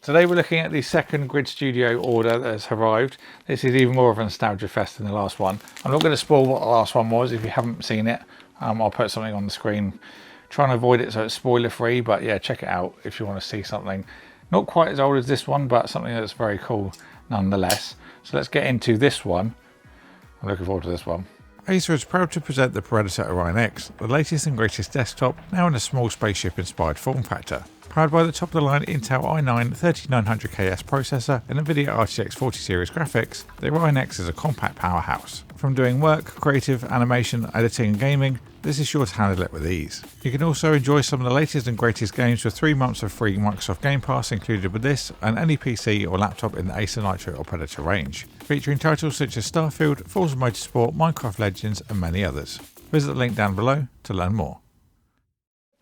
Today we're looking at the second Grid Studio order that has arrived. This is even more of a nostalgia fest than the last one. I'm not going to spoil what the last one was if you haven't seen it. I'll put something on the screen. Trying to avoid it so it's spoiler free, but yeah, check it out if you want to see something not quite as old as this one, but something that's very cool nonetheless. So let's get into this one. I'm looking forward to this one. Acer is proud to present the Predator Orion X, the latest and greatest desktop, now in a small spaceship inspired form factor. Powered by the top-of-the-line Intel i9 3900KS processor and NVIDIA RTX 40 series graphics, the Orion X is a compact powerhouse. From doing work, creative, animation, editing and gaming, this is sure to handle it with ease. You can also enjoy some of the latest and greatest games with 3 months of free Microsoft Game Pass included with this and any PC or laptop in the Acer Nitro or Predator range, featuring titles such as Starfield, Forza Motorsport, Minecraft Legends and many others. Visit the link down below to learn more.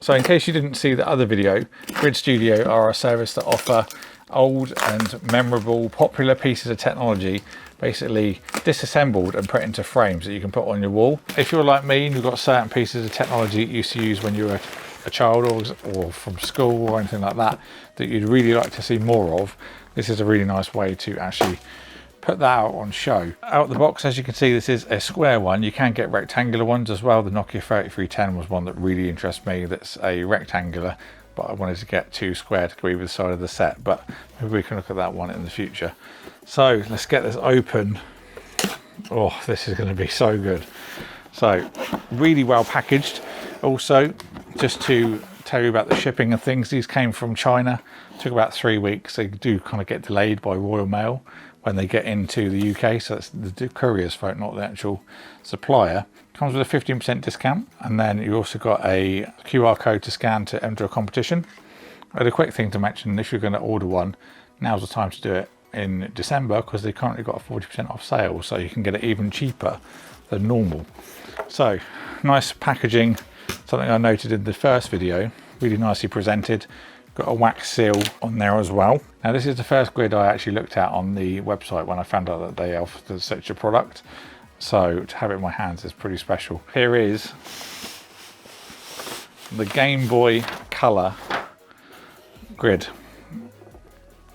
So in case you didn't see the other video, Grid Studio are a service that offer old and memorable, popular pieces of technology basically disassembled and put into frames that you can put on your wall. If you're like me and you've got certain pieces of technology you used to use when you were a child or from school or anything like that that you'd really like to see more of, this is a really nice way to actually put that out on show. Out the box, as you can see, this is a square one. You can get rectangular ones as well. The Nokia 3310 was one that really interests me, that's a rectangular, but I wanted to get 2 square to go either side of the set, but maybe we can look at that one in the future. So let's get this open. Oh, this is going to be so good. So really well packaged. Also, just to tell you about the shipping and things, these came from China. It took about 3 weeks. They do kind of get delayed by Royal Mail when they get into the UK, so it's the courier's fault, not the actual supplier. Comes with a 15% discount, and then you also got a QR code to scan to enter a competition. And a quick thing to mention, if you're going to order one, now's the time to do it in December because they've currently got a 40% off sale, so you can get it even cheaper than normal. So nice packaging, something I noted in the first video, really nicely presented. Got a wax seal on there as well. Now this is the first grid I actually looked at on the website when I found out that they offered such a product. So to have it in my hands is pretty special. Here is the Game Boy Color grid.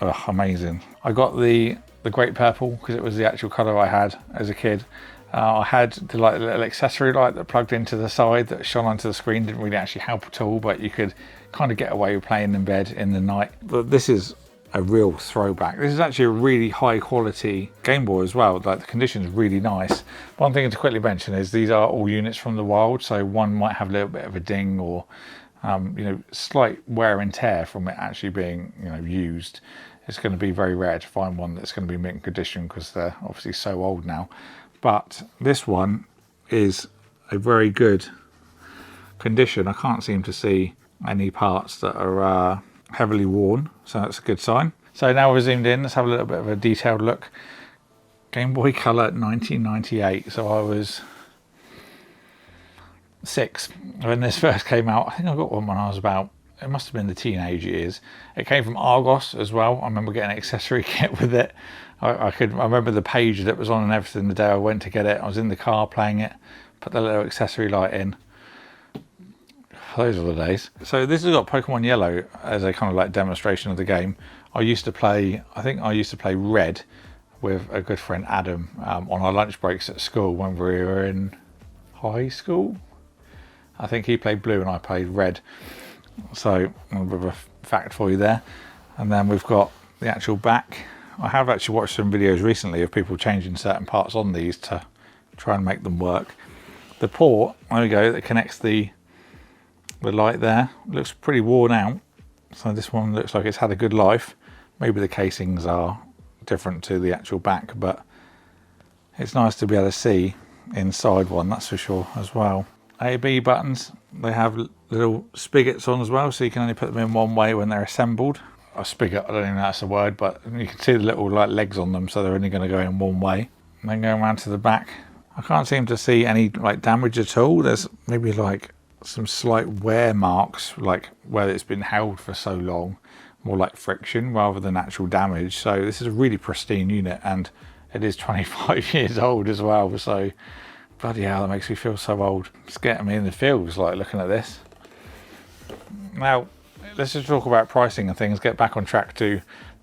Oh, amazing. I got the Great Purple because it was the actual color I had as a kid. I had the little accessory light that plugged into the side that shone onto the screen. Didn't really actually help at all, but you could kind of get away with playing in bed in the night. But this is a real throwback. This is actually a really high quality Game Boy as well. Like the condition is really nice. One thing to quickly mention is these are all units from the wild, so one might have a little bit of a ding or slight wear and tear from it actually being used. It's going to be very rare to find one that's going to be mint condition because they're obviously so old now. But this one is a very good condition. I can't seem to see any parts that are heavily worn, so that's a good sign. So now we're zoomed in, let's have a little bit of a detailed look. Game Boy Color 1998, so I was 6 when this first came out. I think I got one when I was about, it must have been the teenage years. It came from Argos as well. I remember getting an accessory kit with it. I remember the page that was on and everything the day I went to get it. I was in the car playing it, put the little accessory light in. Those are the days. So this has got Pokemon Yellow as a kind of like demonstration of the game. I used to play Red with a good friend Adam on our lunch breaks at school when we were in high school. I think he played Blue and I played Red. So a bit of a fact for you there. And then we've got the actual back. I have actually watched some videos recently of people changing certain parts on these to try and make them work. The port, there we go, that connects the light there, looks pretty worn out. So this one looks like it's had a good life. Maybe the casings are different to the actual back, but it's nice to be able to see inside one, that's for sure as well. A, B buttons, they have little spigots on as well, so you can only put them in one way when they're assembled. A spigot, I don't even know if that's a word, but you can see the little legs on them, so they're only going to go in one way. And then going around to the back, I can't seem to see any damage at all. There's maybe some slight wear marks, like where it's been held for so long, more like friction rather than actual damage. So this is a really pristine unit, and it is 25 years old as well, so bloody hell, that makes me feel so old. It's getting me in the feels looking at this. Now let's just talk about pricing and things, get back on track to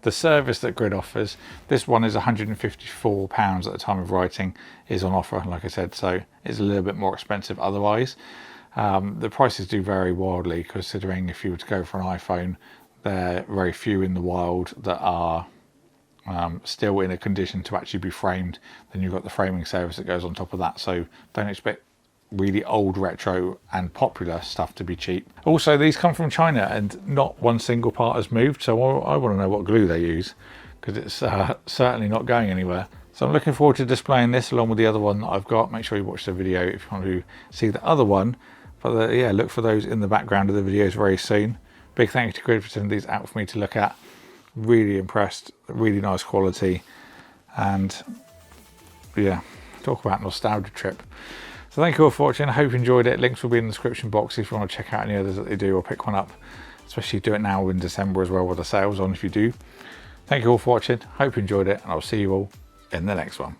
the service that Grid offers. This one is £154 at the time of writing, is on offer, like I said, so it's a little bit more expensive otherwise. The prices do vary wildly, considering if you were to go for an iPhone, there are very few in the wild that are still in a condition to actually be framed. Then you've got the framing service that goes on top of that, so don't expect really old retro and popular stuff to be cheap. Also, these come from China and not one single part has moved, so I want to know what glue they use, because it's certainly not going anywhere. So I'm looking forward to displaying this along with the other one that I've got. Make sure you watch the video if you want to see the other one, but yeah, look for those in the background of the videos very soon. Big thank you to Grid for sending these out for me to look at. Really impressed, really nice quality, and yeah, talk about nostalgia trip. So thank you all for watching. I hope you enjoyed it. Links will be in the description box if you want to check out any others that they do or pick one up, especially do it now in December as well with the sales on if you do. Thank you all for watching. Hope you enjoyed it, and I'll see you all in the next one.